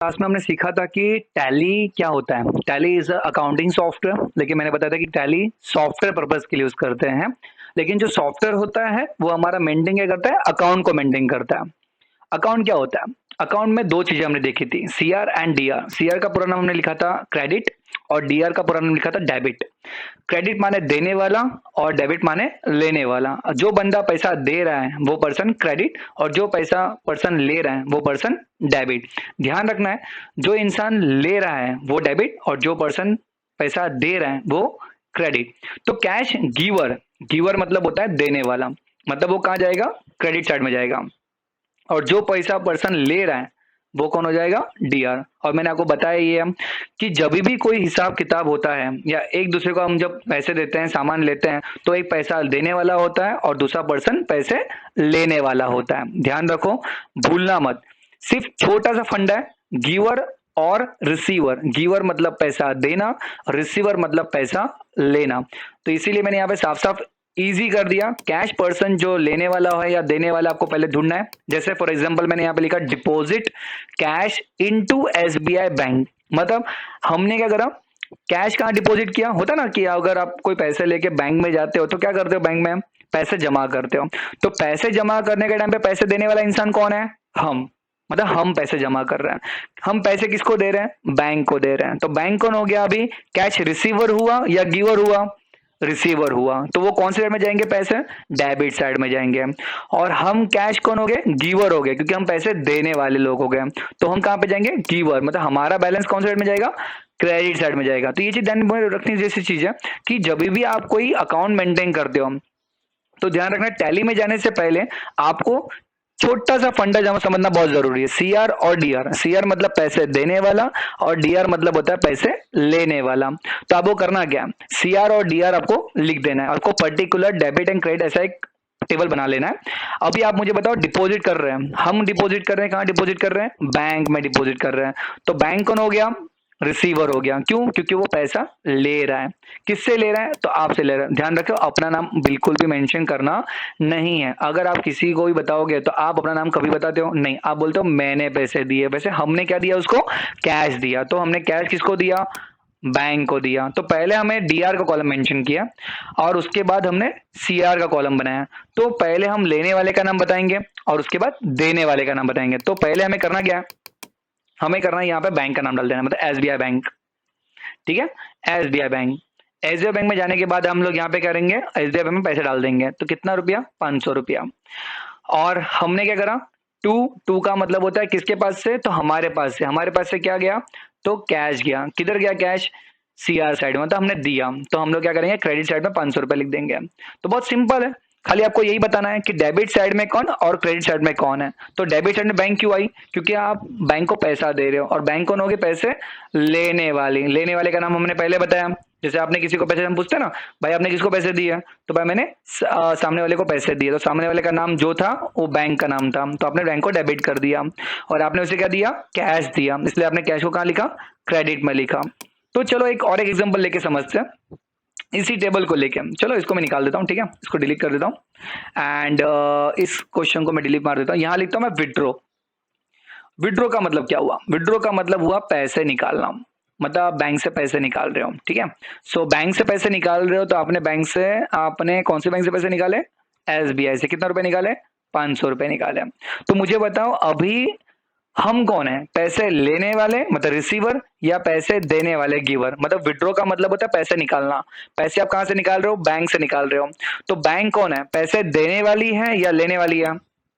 Class में हमने सीखा था कि टैली क्या होता है। टैली इज अकाउंटिंग सॉफ्टवेयर, लेकिन मैंने बताया था कि टैली सॉफ्टवेयर पर्पज के लिए यूज करते हैं। लेकिन जो सॉफ्टवेयर होता है वो हमारा मेंटेन क्या करता है, अकाउंट को मेंटेन करता है। अकाउंट क्या होता है? अकाउंट में दो चीजें हमने देखी थी, सीआर एंड डीआर। सीआर का पूरा नाम हमने लिखा था क्रेडिट, और डीआर का पूरा नाम लिखा था डेबिट। क्रेडिट माने देने वाला, और डेबिट माने लेने वाला। जो बंदा पैसा दे रहा है वो पर्सन क्रेडिट, और जो पैसा पर्सन ले रहा है वो पर्सन डेबिट। ध्यान रखना है, जो इंसान ले रहा है वो डेबिट, और जो पर्सन पैसा दे रहा है वो क्रेडिट। तो कैश गिवर, गिवर मतलब होता है देने वाला, मतलब वो कहाँ जाएगा, क्रेडिट साइड में जाएगा। और जो पैसा पर्सन ले रहा है वो कौन हो जाएगा, डीआर। और मैंने आपको बताया ये कि जब भी कोई हिसाब किताब होता है या एक दूसरे को हम जब पैसे देते हैं, सामान लेते हैं, तो एक पैसा देने वाला होता है और दूसरा पर्सन पैसे लेने वाला होता है। ध्यान रखो, भूलना मत। सिर्फ छोटा सा फंडा है, गिवर और रिसीवर। गिवर मतलब पैसा देना, रिसीवर मतलब पैसा लेना। तो इसीलिए मैंने यहाँ पे साफ साफ इजी कर दिया। कैश पर्सन जो लेने वाला है या देने वाला, आपको पहले ढूंढना है। जैसे फॉर एग्जांपल मैंने यहाँ पे लिखा deposit cash into SBI bank. मतलब हमने क्या करा, कैश कहाँ डिपॉजिट किया होता ना, कि अगर आप कोई पैसे लेके बैंक में जाते हो तो क्या करते हो, बैंक में पैसे जमा करते हो। तो पैसे जमा करने के टाइम पे पैसे देने वाला इंसान कौन है, हम। मतलब हम पैसे जमा कर रहे हैं। हम पैसे किसको दे रहे हैं, बैंक को दे रहे हैं। तो बैंक कौन हो गया अभी, कैश रिसीवर हुआ या गिवर हुआ, रिसीवर हुआ। तो वो कौन से साइड में जाएंगे, पैसे डेबिट साइड में जाएंगे। और हम कैश कौन हो गए, गिवर हो गए, क्योंकि हम पैसे देने वाले लोग हो गए। तो हम कहां पे जाएंगे, गिवर। मतलब हमारा बैलेंस कौन से साइड में जाएगा, क्रेडिट साइड में जाएगा। तो ये चीज ध्यान में रखनी जैसी चीज है कि जब भी आप कोई अकाउंट मेंटेन करते हो तो ध्यान रखना, टैली में जाने से पहले आपको छोटा सा फंडा जमा समझना बहुत जरूरी है, सीआर और डीआर। सीआर मतलब पैसे देने वाला, और डीआर मतलब होता है पैसे लेने वाला। तो आपको करना क्या, सीआर और डीआर आपको लिख देना है। आपको पर्टिकुलर डेबिट एंड क्रेडिट ऐसा एक टेबल बना लेना है। अभी आप मुझे बताओ, डिपॉजिट कर रहे हैं, हम डिपॉजिट कर रहे हैं, कहाँ डिपॉजिट कर रहे हैं, बैंक में डिपॉजिट कर रहे हैं। तो बैंक कौन हो गया, रिसीवर हो गया। क्यों, क्योंकि वो पैसा ले रहा है। किससे ले रहा है, तो आपसे ले रहा है। ध्यान रखो, अपना नाम बिल्कुल भी मेंशन करना नहीं है। अगर आप किसी को भी बताओगे तो आप अपना नाम कभी बताते हो नहीं, आप बोलते हो मैंने पैसे दिए। वैसे हमने क्या दिया उसको, कैश दिया। तो हमने कैश किसको दिया, बैंक को दिया। तो पहले हमें डीआर का कॉलम मेंशन किया और उसके बाद हमने सीआर का कॉलम बनाया। तो पहले हम लेने वाले का नाम बताएंगे और उसके बाद देने वाले का नाम बताएंगे। तो पहले हमें करना क्या है, हमें करना है यहाँ पे बैंक का नाम डाल देना, मतलब एसबीआई बैंक। ठीक है, एसबीआई बैंक। एसबीआई बैंक में जाने के बाद हम लोग यहाँ पे करेंगे, एसबीआई बैंक में पैसे डाल देंगे। तो कितना रुपया, 500 रुपया। और हमने क्या करा, टू, टू का मतलब होता है किसके पास से, तो हमारे पास से। हमारे पास से क्या गया, तो कैश गया। किधर गया कैश, सीआर साइड में, मतलब हमने दिया। तो हम लोग क्या करेंगे, क्रेडिट साइड में 500 रुपये लिख देंगे। तो बहुत सिंपल है, खाली आपको यही बताना है कि डेबिट साइड में कौन और क्रेडिट साइड में कौन है। तो डेबिट साइड में बैंक क्यों आई, क्योंकि आप बैंक को पैसा दे रहे हो, और बैंक कौन होगी, पैसे लेने वाली। लेने वाले का नाम हमने पहले बताया। जैसे आपने किसी को पैसे, हम पूछते हैं ना, भाई आपने किसको पैसे दिए, तो भाई मैंने सामने वाले को पैसे दिए। तो सामने वाले का नाम जो था वो बैंक का नाम था, तो आपने बैंक को डेबिट कर दिया। और आपने उसे क्या दिया, कैश दिया, इसलिए आपने कैश को कहाँ लिखा, क्रेडिट में लिखा। तो चलो एक और एक एग्जांपल लेके समझते हैं इसी टेबल को लेके। चलो इसको मैं निकाल देता हूँ, ठीक है, इसको डिलीट कर देता हूँ। एंड इस क्वेश्चन को मैं डिलीट मार देता हूँ। यहाँ लिखता हूँ मैं विड्रॉ। विड्रॉ का मतलब क्या हुआ, विड्रॉ का मतलब हुआ पैसे निकालना। मतलब आप बैंक से पैसे निकाल रहे हो, ठीक है। सो बैंक से पैसे निकाल रहे हो, तो आपने बैंक से, आपने कौन से बैंक से पैसे निकाले, एसबीआई से। कितना रुपए निकाले, 500 रुपए निकाले। तो मुझे बताओ अभी हम कौन है, पैसे लेने वाले मतलब रिसीवर, या पैसे देने वाले गिवर। मतलब विड्रॉ का मतलब होता है पैसे निकालना। पैसे आप कहाँ से निकाल रहे हो, बैंक से निकाल रहे हो। तो बैंक कौन है, पैसे देने वाली है या लेने वाली है,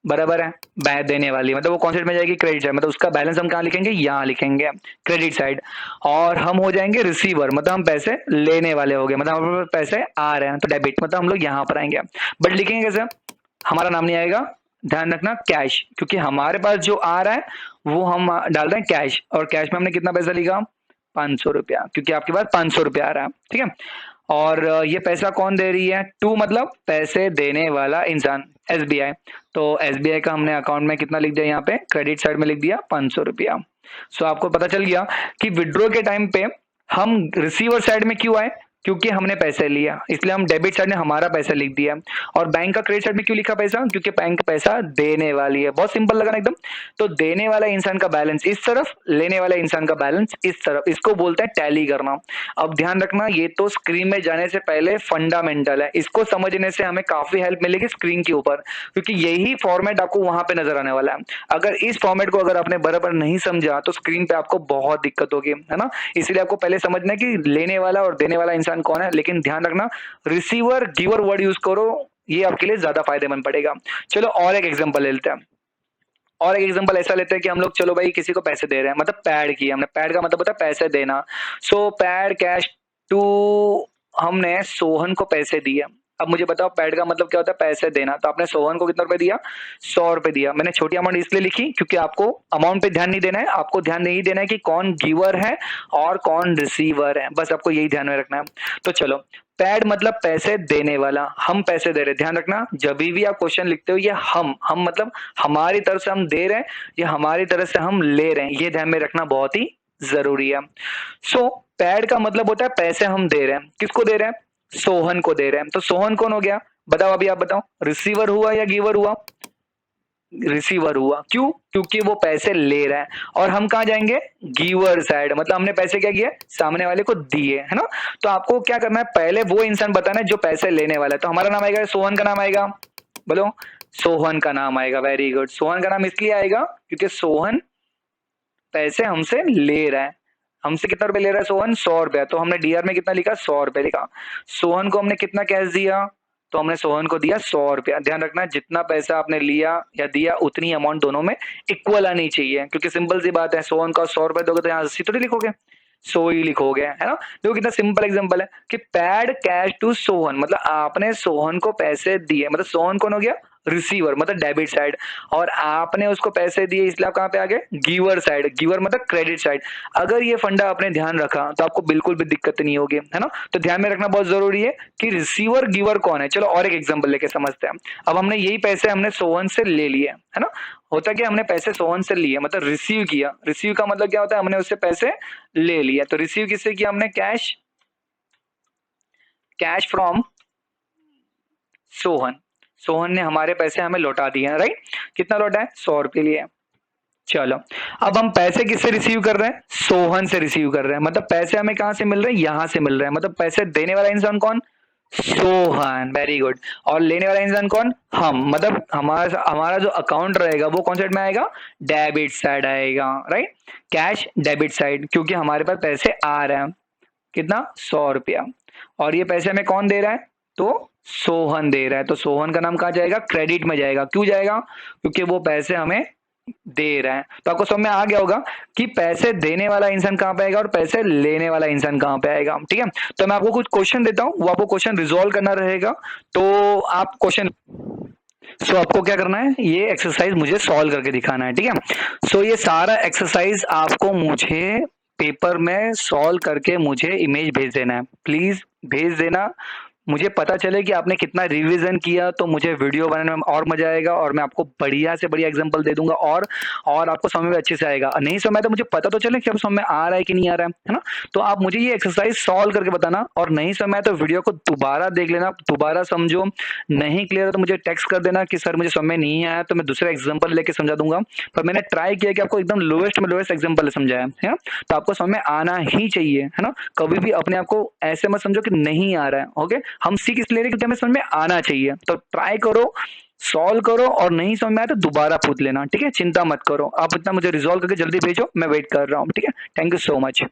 बराबर है, बैंक देने वाली। मतलब वो कौन साइड में जाएगी, क्रेडिट साइड। मतलब उसका बैलेंस हम कहाँ लिखेंगे, यहाँ लिखेंगे, क्रेडिट साइड। और हम हो जाएंगे रिसीवर, मतलब हम पैसे लेने वाले हो गए, मतलब हमारे पास पैसे आ रहे हैं, तो डेबिट, मतलब हम लोग यहाँ पर आएंगे। बट लिखेंगे कैसे, हमारा नाम नहीं आएगा, ध्यान रखना, कैश। क्योंकि हमारे पास जो आ रहा है वो हम डाल रहे हैं कैश, और कैश में हमने कितना पैसा लिखा, 500 रुपया, क्योंकि आपके पास 500 रुपया आ रहा है, ठीक है। और ये पैसा कौन दे रही है, टू मतलब पैसे देने वाला इंसान, एसबीआई। तो एसबीआई का हमने अकाउंट में कितना लिख दिया, यहाँ पे क्रेडिट साइड में लिख दिया 500 रुपया। सो आपको पता चल गया कि विड्रॉ के टाइम पे हम रिसीवर साइड में क्यों आए, क्योंकि हमने पैसे लिया, इसलिए हम डेबिट साइड में हमारा पैसा लिख दिया। और बैंक का क्रेडिट साइड में क्यों लिखा पैसा? क्योंकि बैंक पैसा देने वाली है। बहुत सिंपल लगा ना एकदम। तो देने वाला इंसान का बैलेंस इस तरफ, लेने वाला इंसान का बैलेंस इस तरफ, इसको बोलते हैं टैली करना। अब ध्यान रखना, ये तो स्क्रीन में जाने से पहले फंडामेंटल है, इसको समझने से हमें काफी हेल्प मिलेगी स्क्रीन के ऊपर, क्योंकि यही फॉर्मेट आपको वहां पे नजर आने वाला है। अगर इस फॉर्मेट को अगर आपने बराबर नहीं समझा तो स्क्रीन पे आपको बहुत दिक्कत होगी, है ना। इसलिए आपको पहले समझना है कि लेने वाला और देने वाला इंसान कौन है। लेकिन ध्यान रखना, रिसीवर गिवर वर्ड यूज करो, ये आपके लिए ज्यादा फायदेमंद पड़ेगा। चलो और एक एग्जांपल ले लेते हैं। और एक एग्जांपल ऐसा लेते हैं कि हम लोग चलो भाई किसी को पैसे दे रहे हैं, मतलब पैड किया हमने। पैड का मतलब होता है पैसे देना। सो पैड कैश टू, हमने सोहन को पैसे दिए। अब मुझे बताओ पैड का मतलब क्या होता है? पैसे देना। तो आपने सोहन को कितना रुपए दिया? 100 रुपए दिया। मैंने छोटी अमाउंट इसलिए लिखी क्योंकि आपको अमाउंट पे ध्यान नहीं देना है, आपको ध्यान नहीं देना है कि कौन गिवर है और कौन रिसीवर है, बस आपको यही ध्यान में रखना है। तो चलो, पैड मतलब पैसे देने वाला, हम पैसे दे रहे हैं। ध्यान रखना, जब भी आप क्वेश्चन लिखते हो ये हम मतलब हमारी तरफ से हम दे रहे हैं या हमारी तरफ से हम ले रहे हैं, ये ध्यान में रखना बहुत ही जरूरी है। सो पैड का मतलब होता है पैसे हम दे रहे हैं। किसको दे रहे हैं? सोहन को दे रहे हैं। तो सोहन कौन हो गया? बताओ, अभी आप बताओ, रिसीवर हुआ या गिवर हुआ? रिसीवर हुआ। क्यों? क्योंकि वो पैसे ले रहा है। और हम कहा जाएंगे? गिवर साइड, मतलब हमने पैसे क्या किए? सामने वाले को दिए, है ना। तो आपको क्या करना है, पहले वो इंसान बताना है जो पैसे लेने वाला है। तो हमारा नाम आएगा, सोहन का नाम आएगा। बोलो, सोहन का नाम आएगा। Very good. सोहन का नाम इसलिए आएगा क्योंकि सोहन पैसे हमसे ले रहा है। हमसे कितना रुपए ले रहा है सोहन? 100 रुपया। तो हमने डीआर में कितना लिखा? 100 रुपए लिखा। सोहन को हमने कितना कैश दिया? तो हमने सोहन को दिया 100 रुपया। ध्यान रखना, जितना पैसा आपने लिया या दिया उतनी अमाउंट दोनों में इक्वल आनी चाहिए, क्योंकि सिंपल सी बात है, सोहन का 100 रुपए दोगे तो यहाँ 80 तो नहीं लिखोगे, 100 ही लिखोगे, है ना। देखो कितना सिंपल एग्जांपल है कि पैड कैश टू सोहन, मतलब आपने सोहन को पैसे दिए, मतलब सोहन कौन हो गया? रिसीवर, मतलब डेबिट साइड। और आपने उसको पैसे दिए, इसलिए आप कहां पे आ गए? Giver side. गिवर मतलब क्रेडिट साइड। अगर ये फंडा आपने ध्यान रखा तो आपको बिल्कुल भी दिक्कत नहीं होगी, है ना। तो ध्यान में रखना बहुत जरूरी है कि रिसीवर गिवर कौन है। चलो और एक एग्जांपल लेके समझते हैं। अब हमने यही पैसे हमने सोहन से ले लिए, है ना। होता क्या, हमने पैसे सोहन से लिए, मतलब रिसीव किया। रिसीव का मतलब क्या होता है? हमने उससे पैसे ले लिया। तो रिसीव किससे किया हमने? Cash, cash from Sohan. Sohan ने हमारे पैसे हमें लौटा दिए, राइट। कितना लौटा है? 100 रुपये लिए। चलो, अब हम पैसे किससे रिसीव कर रहे हैं? सोहन से रिसीव कर रहे हैं। मतलब पैसे हमें कहां से मिल रहे हैं? यहां से मिल रहे हैं। मतलब पैसे देने वाला इंसान कौन? सोहन। Very good. और लेने वाला इंसान कौन? हम। मतलब हमारा हमारा जो अकाउंट रहेगा वो कौन साइड में आएगा? डेबिट साइड आएगा, राइट। कैश डेबिट साइड, क्योंकि हमारे पास पैसे आ रहे हैं। कितना? 100 रुपया। और ये पैसे हमें कौन दे रहा है? तो सोहन दे रहा है। तो सोहन का नाम कहाँ जाएगा? क्रेडिट में जाएगा। क्यों जाएगा? क्योंकि वो पैसे हमें दे रहा है। तो आपको समझ में आ गया होगा कि पैसे देने वाला इंसान कहां पे आएगा और पैसे लेने वाला इंसान कहां पे आएगा, ठीक है। तो मैं आपको कुछ क्वेश्चन देता हूं, वो आपको क्वेश्चन रिजॉल्व करना रहेगा। तो आप क्वेश्चन, सो आपको क्या करना है, ये एक्सरसाइज मुझे सॉल्व करके दिखाना है, ठीक है। सो ये सारा एक्सरसाइज आपको मुझे पेपर में सॉल्व करके मुझे इमेज भेज देना है, प्लीज भेज देना। मुझे पता चले कि आपने कितना रिवीजन किया, तो मुझे वीडियो बनाने में और मजा आएगा और मैं आपको बढ़िया से बढ़िया एग्जांपल दे दूंगा और आपको समझ में अच्छे से आएगा। नहीं समझ तो मुझे पता तो चले कि अब समझ में आ रहा है कि नहीं आ रहा है ना। तो आप मुझे ये एक्सरसाइज सॉल्व करके बताना, और नहीं समझ तो वीडियो को दोबारा देख लेना, दोबारा समझो। नहीं क्लियर है तो मुझे टेक्स्ट कर देना कि सर मुझे समझ में नहीं आया, तो मैं दूसरा एग्जाम्पल लेके समझा दूंगा। पर मैंने ट्राई किया कि आपको एकदम लोएस्ट में लोएस्ट एग्जाम्पल समझाया है ना। तो आपको समझ में आना ही चाहिए, है ना। कभी भी अपने आप को ऐसे मत समझो कि नहीं आ रहा है। ओके, हम सीख इसलिए रहे क्योंकि हमें समझ में आना चाहिए। तो ट्राई करो, सॉल्व करो, और नहीं समझ में आया तो दोबारा पूछ लेना, ठीक है। चिंता मत करो, आप इतना मुझे रिजॉल्व करके जल्दी भेजो, मैं वेट कर रहा हूँ, ठीक है। Thank you so much.